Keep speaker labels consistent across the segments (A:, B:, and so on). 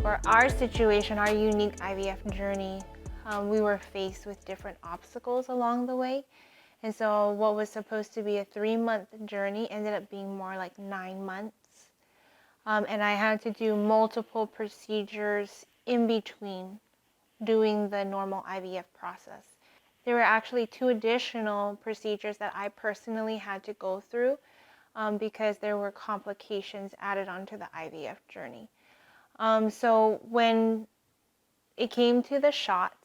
A: For our situation, our unique IVF journey, we were faced with different obstacles along the way. And so what was supposed to be a 3-month journey ended up being more like 9 months. And I had to do multiple procedures in between doing the normal IVF process. There were actually 2 additional procedures that I personally had to go through because there were complications added onto the IVF journey. So when it came to the shots,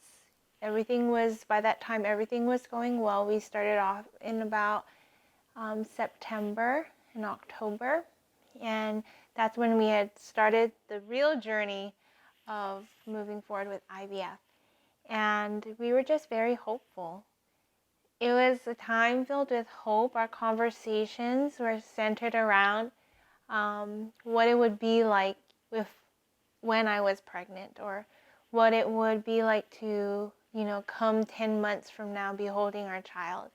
A: by that time, everything was going well. We started off in about September and October, and that's when we had started the real journey of moving forward with IVF. And we were just very hopeful. It was a time filled with hope. Our conversations were centered around what it would be like when I was pregnant, or what it would be like to, come 10 months from now, be holding our child.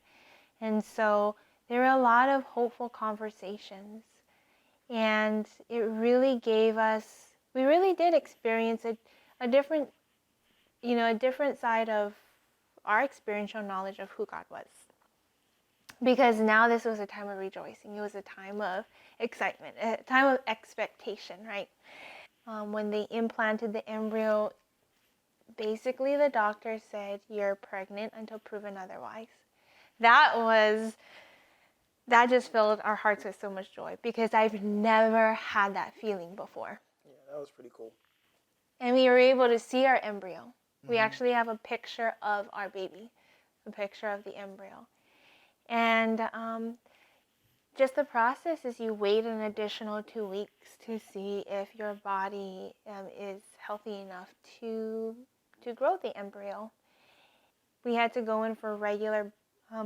A: And so there were a lot of hopeful conversations, and it really gave us, we really did experience a different, a different side of our experiential knowledge of who God was. Because now this was a time of rejoicing. It was a time of excitement, a time of expectation, right? When they implanted the embryo, basically the doctor said, "You're pregnant until proven otherwise." That just filled our hearts with so much joy, because I've never had that feeling before.
B: Yeah, that was pretty cool.
A: And we were able to see our embryo. We actually have a picture of our baby, a picture of the embryo. And just the process is you wait an additional 2 weeks to see if your body is healthy enough to grow the embryo. We had to go in for regular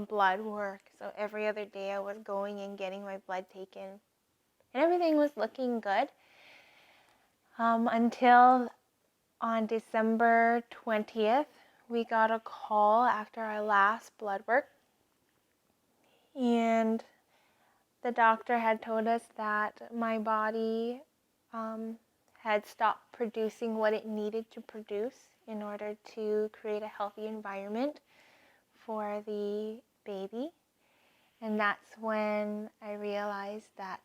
A: blood work. So every other day I was going and getting my blood taken. And everything was looking good until on December 20th, we got a call after our last blood work. And the doctor had told us that my body had stopped producing what it needed to produce in order to create a healthy environment for the baby. And that's when I realized that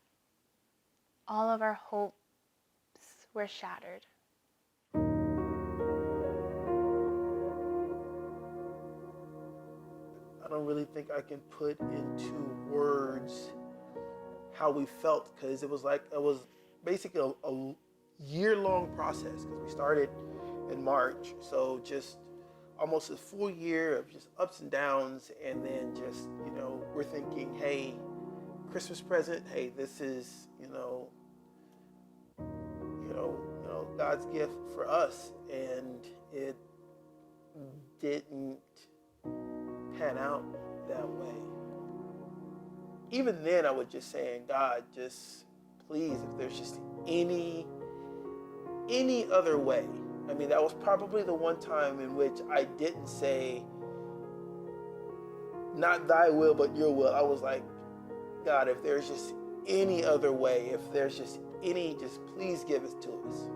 A: all of our hopes were shattered.
B: I don't really think I can put into words how we felt, because it was basically a year-long process, because we started in March. So just almost a full year of just ups and downs, and then just, we're thinking, hey, Christmas present, hey, this is, God's gift for us, and it didn't pan out that way. Even then, I was just saying, God, just please, if there's just any other way. I mean, that was probably the one time in which I didn't say, not thy will, but your will. I was like, God, if there's just any other way, if there's just please give it to us.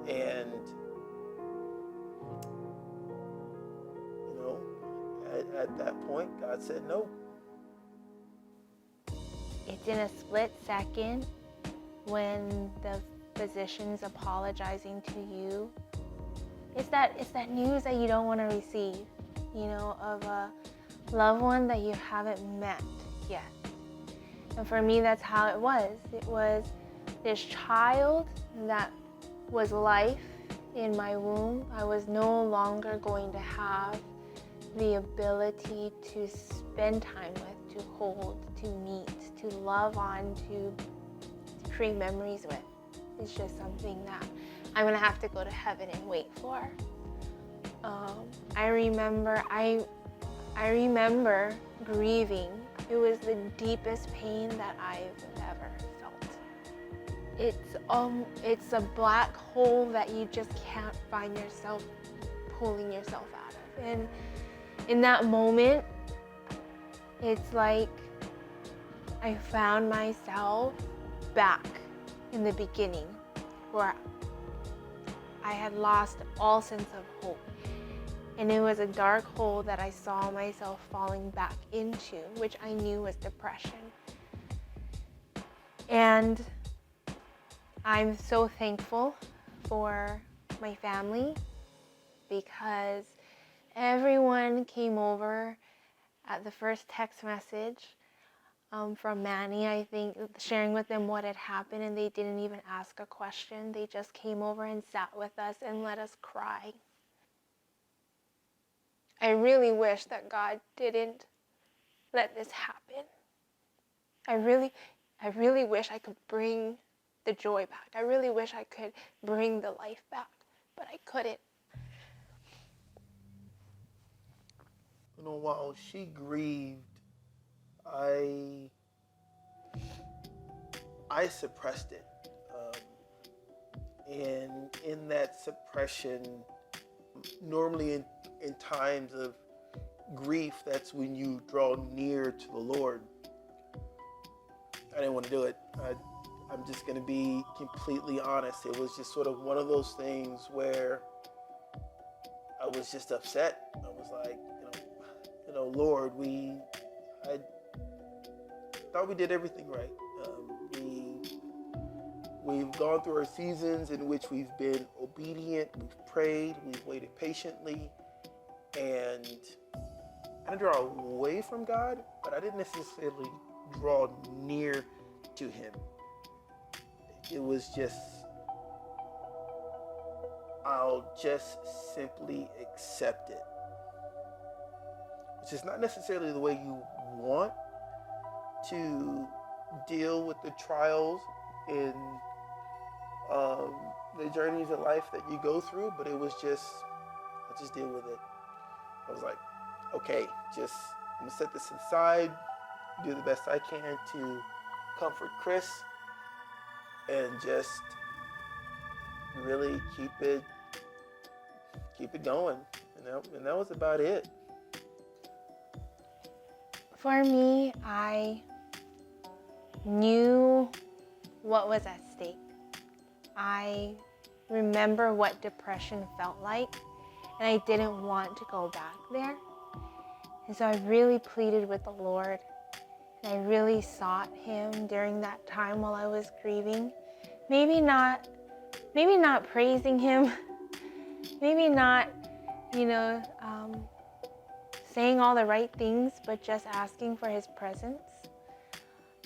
B: And, at that point, God said no.
A: It's in a split second when the physician's apologizing to you. It's that news that you don't want to receive, of a loved one that you haven't met yet. And for me, that's how it was. It was this child that was life in my womb. I was no longer going to have the ability to spend time with, to hold, to meet, to love on, to create memories with. It's just something that I'm going to have to go to heaven and wait for. I remember grieving. It was the deepest pain that I've ever felt. It's a black hole that you just can't find yourself pulling yourself out of. And in that moment, it's like I found myself back in the beginning, where I had lost all sense of hope. And it was a dark hole that I saw myself falling back into, which I knew was depression. And I'm so thankful for my family because everyone came over at the first text message from Manny, I think, sharing with them what had happened, and they didn't even ask a question. They just came over and sat with us and let us cry. I really wish that God didn't let this happen. I really wish I could bring the joy back. I really wish I could bring the life back, but I couldn't.
B: While she grieved, I I suppressed it, and in that suppression, normally in times of grief, that's when you draw near to the Lord. I didn't want to do it. I'm just going to be completely honest. It was just sort of one of those things where I was just upset. I was like, Lord, I thought we did everything right. We've gone through our seasons in which we've been obedient, we've prayed, we've waited patiently, and I didn't draw away from God, but I didn't necessarily draw near to Him. It was just, I'll just simply accept it, which is not necessarily the way you want to deal with the trials in the journeys in life that you go through, but it was just, I'll just deal with it. I was like, okay, I'm gonna set this aside, do the best I can to comfort Chris, and just really keep it going. And that was about it.
A: For me, I knew what was at stake. I remember what depression felt like, and I didn't want to go back there. And so I really pleaded with the Lord, and I really sought Him during that time while I was grieving. Maybe not praising Him, maybe not, saying all the right things, but just asking for His presence.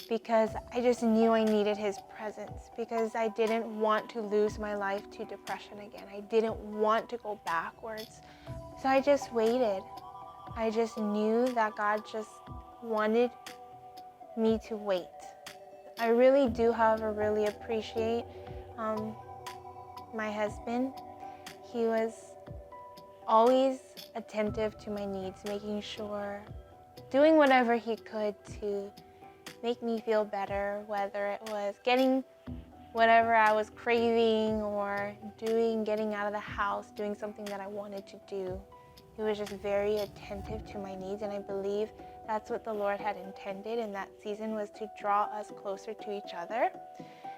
A: Because I just knew I needed His presence, because I didn't want to lose my life to depression again. I didn't want to go backwards. So I just waited. I just knew that God just wanted me to wait. I really do, however, really appreciate my husband. He was always attentive to my needs, making sure, doing whatever he could to make me feel better, whether it was getting whatever I was craving or getting out of the house, doing something that I wanted to do. He was just very attentive to my needs, and I believe that's what the Lord had intended in that season, was to draw us closer to each other.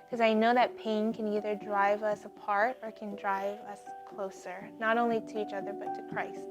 A: Because I know that pain can either drive us apart or can drive us closer, not only to each other, but to Christ.